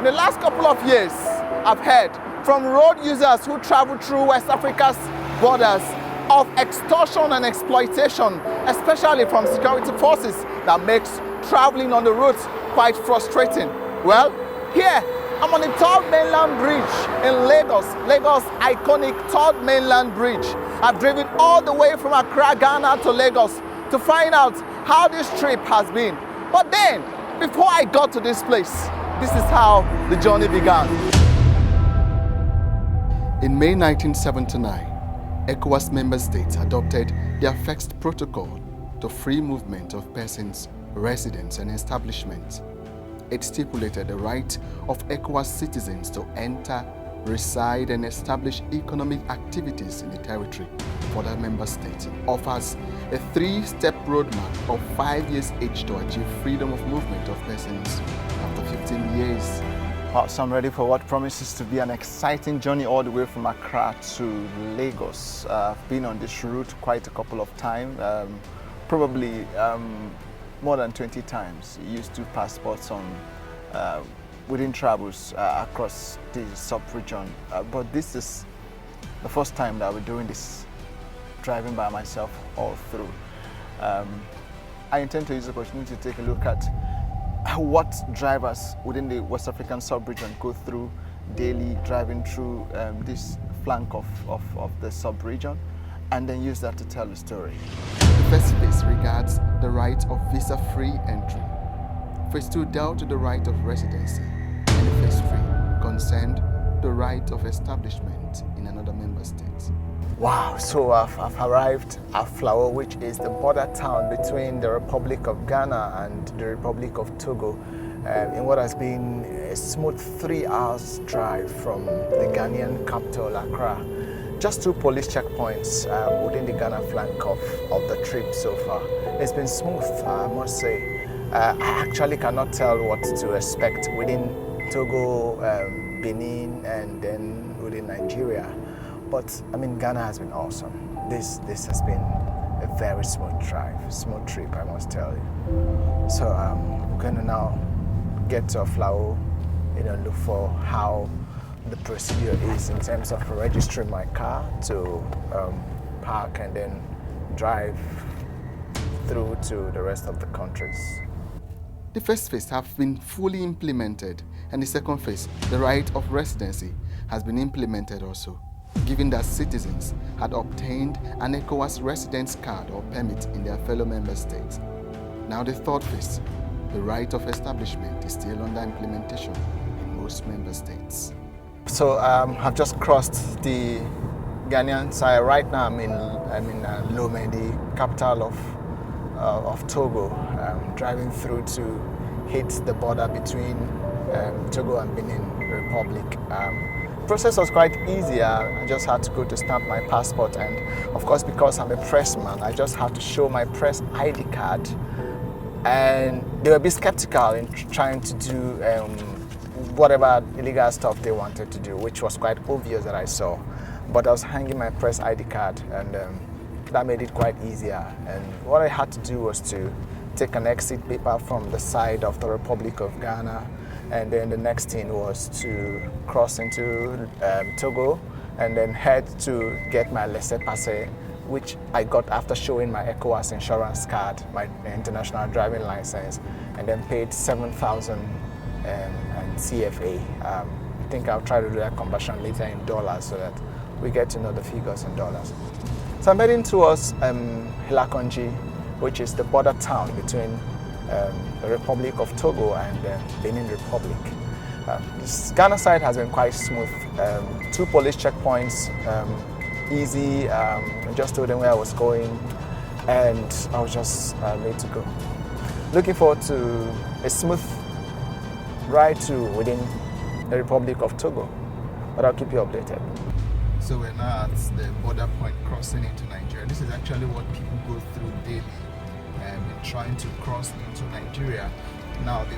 the last couple of years, I've heard from road users who travel through West Africa's borders of extortion and exploitation, especially from security forces, that makes traveling on the roads quite frustrating. Well, here, I'm on the third mainland bridge in Lagos, Lagos' iconic third mainland bridge. I've driven all the way from Accra, Ghana to Lagos to find out how this trip has been. But then, before I got to this place, this is how the journey began. In May 1979, ECOWAS member states adopted their first protocol to free movement of persons, residents, and establishments. It stipulated the right of ECOWAS citizens to enter, reside, and establish economic activities in the territory for that member state. It offers a three-step roadmap of 5 years each to achieve freedom of movement of persons after 15 years. Wow, so I'm ready for what promises to be an exciting journey all the way from Accra to Lagos. I've been on this route quite a couple of times, probably more than 20 times. Used 2 passports on within travels across the sub-region, but this is the first time that we're doing this, driving by myself all through. I intend to use the opportunity to take a look at what drivers within the West African sub-region go through daily, driving through this flank of the sub-region, and then use that to tell the story. The first phase regards the right of visa-free entry. Phase 2 dealt with the right of residency, and phase 3 concerned the right of establishment in another member state. Wow, so I've arrived at Flao, which is the border town between the Republic of Ghana and the Republic of Togo, in what has been a smooth 3 hours drive from the Ghanaian capital, Accra. Just 2 police checkpoints within the Ghana flank of the trip so far. It's been smooth, I must say. I actually cannot tell what to expect within Togo, Benin, and then within Nigeria. But I mean, Ghana has been awesome. This has been a very smooth trip, I must tell you. So I'm going to now get to Flao, look for how the procedure is in terms of registering my car to park and then drive through to the rest of the countries. The first phase have been fully implemented, and the second phase, the right of residency, has been implemented also, given that citizens had obtained an ECOWAS residence card or permit in their fellow member states. Now the third phase, the right of establishment, is still under implementation in most member states. So I've just crossed the Ghanaian side. Right now I'm in Ndume, the capital of Togo, driving through to hit the border between Togo and Benin Republic. The process was quite easy. I just had to go to stamp my passport, and of course, because I'm a pressman, I just had to show my press ID card, and they were a bit skeptical in trying to do whatever illegal stuff they wanted to do, which was quite obvious that I saw. But I was hanging my press ID card, and that made it quite easier. And what I had to do was to take an exit paper from the side of the Republic of Ghana, and then the next thing was to cross into Togo and then head to get my laissez-passer, which I got after showing my ECOWAS insurance card, my international driving license, and then paid 7,000 and CFA. I think I'll try to do that conversion later in dollars so that we get to know the figures in dollars. So I'm heading towards Hilakonji, which is the border town between the Republic of Togo and Benin Republic. This Ghana side has been quite smooth. 2 police checkpoints, easy. I just told them where I was going, and I was just ready to go. Looking forward to a smooth ride to within the Republic of Togo, but I'll keep you updated. So we're now at the border point crossing into Nigeria. This is actually what people go through daily in trying to cross into Nigeria. Now the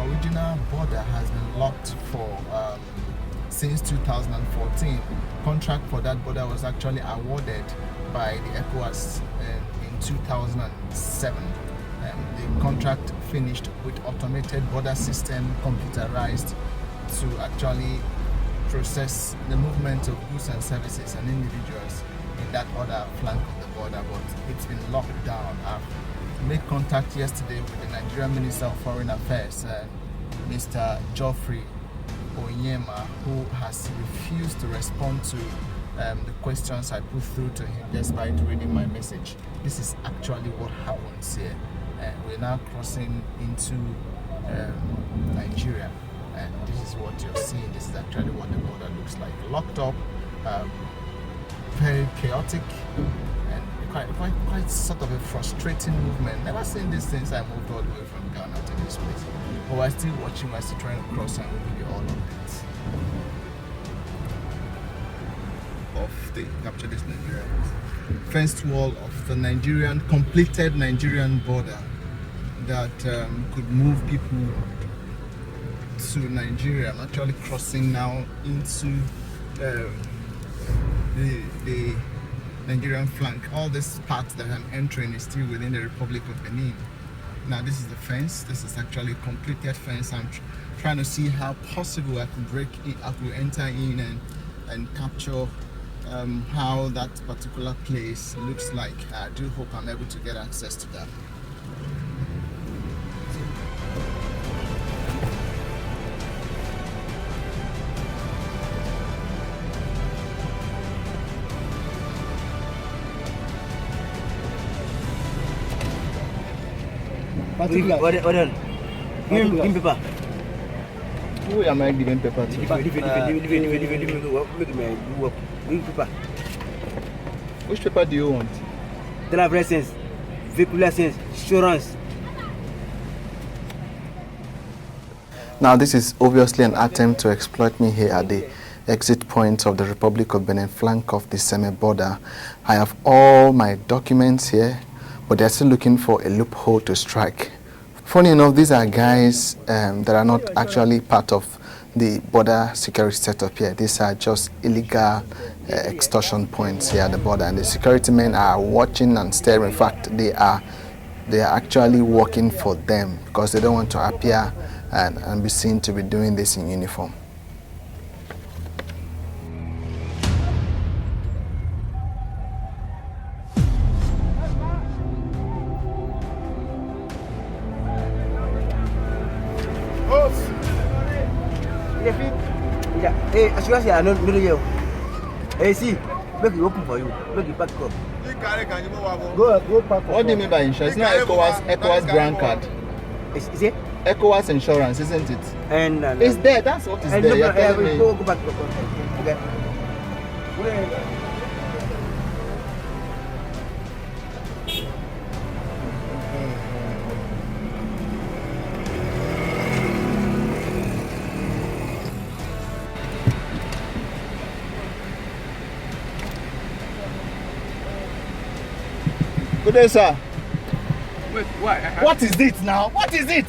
original border has been locked for since 2014. Contract for that border was actually awarded by the ECOWAS in 2007. the contract finished with automated border system, computerized, to actually process the movement of goods and services and individuals in that other flank of the border, but it's been locked down. I've made contact yesterday with the Nigerian Minister of Foreign Affairs, Mr. Geoffrey Onyema, who has refused to respond to the questions I put through to him despite reading my message. This is actually what happens here. We're now crossing into Nigeria, and this is what you're seeing. This is actually what the border looks like. Locked up, very chaotic, and quite sort of a frustrating movement. Never seen this since I moved all the way from Ghana to this place. But we're still watching, we're still trying to cross, and we'll give you all updates. Of the capture this Nigerian fenced wall of the completed Nigerian border that could move people to Nigeria. I'm actually crossing now into the Nigerian flank. All this part that I'm entering is still within the Republic of Benin. Now this is the fence. This is actually a completed fence. I'm trying to see how possible I could break it, I could enter in and capture how that particular place looks like. I do hope I'm able to get access to that. Give me paper. Who am I giving paper to? Give me paper. Which paper do you want? Driver license, vehicle license, insurance. Now, this is obviously an attempt to exploit me here at the exit point of the Republic of Benin flank of the Seme border. I have all my documents here, but they're still looking for a loophole to strike. Funny enough, these are guys that are not actually part of the border security setup here. These are just illegal extortion points here at the border, and the security men are watching and staring. In fact, they are actually working for them because they don't want to appear and be seen to be doing this in uniform. Hey, as you I know you. Hey, see, make it open for you. Make it pack up. Go pack up. What do you mean by insurance? It's not ECOWAS brand card. Is it? ECOWAS insurance, isn't it? And it's there. That's what is there. You're telling me. Go back. Okay. Good day, sir. Wait, why? What is it now? What is it?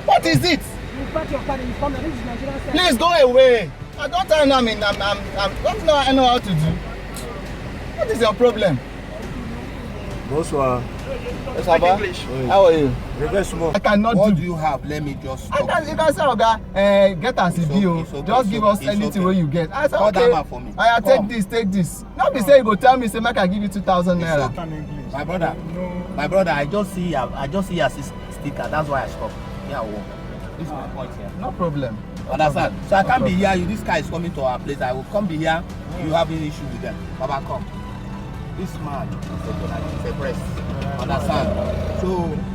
What is it? You park your car in front of this is Nigerian side. Please go away. I don't know. I mean, I know how to do. What is your problem? Bonsoir. Yes, English. How are you? Reverse more. I cannot What do. do you have? Let me just I stop. can say, Oga, get us a deal. Just give us anything where you get. I said, Call that okay. man for me. I take this. Not be say you go tell me, say, make I give you 2,000 naira. My brother, I just see your sticker. That's why I stop. Yeah, walk. This is my point here. No problem. Understand? So I can't be here. This guy is coming to our place. I will come be here. You have any issue with them? Baba, come. This man is a press. Understand? So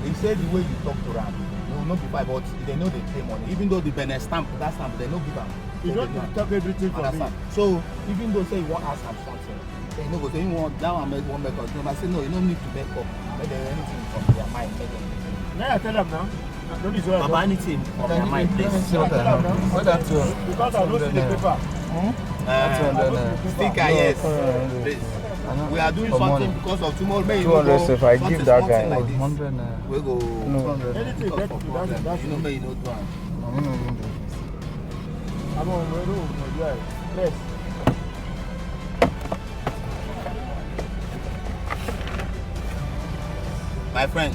he said the way you talk to them, you will not be fine, but they know they pay money. Even though the Benin stamp, that stamp, they don't give them. You don't talk everything for me. So even though say you want to ask him something, they know go say you want that one make one make up. I say no, you don't need to make up. Make them anything from their mind. Now I tell them now. Baba, anything from their mind, please. What that to? Because I don't see the paper. Sticker, yes. Please. We are doing something because of tomorrow. 200 if I give that guy like 100 we go. No. Anything Because that of problem. You know me, you know do am. I'm on the road. Yes. My friend,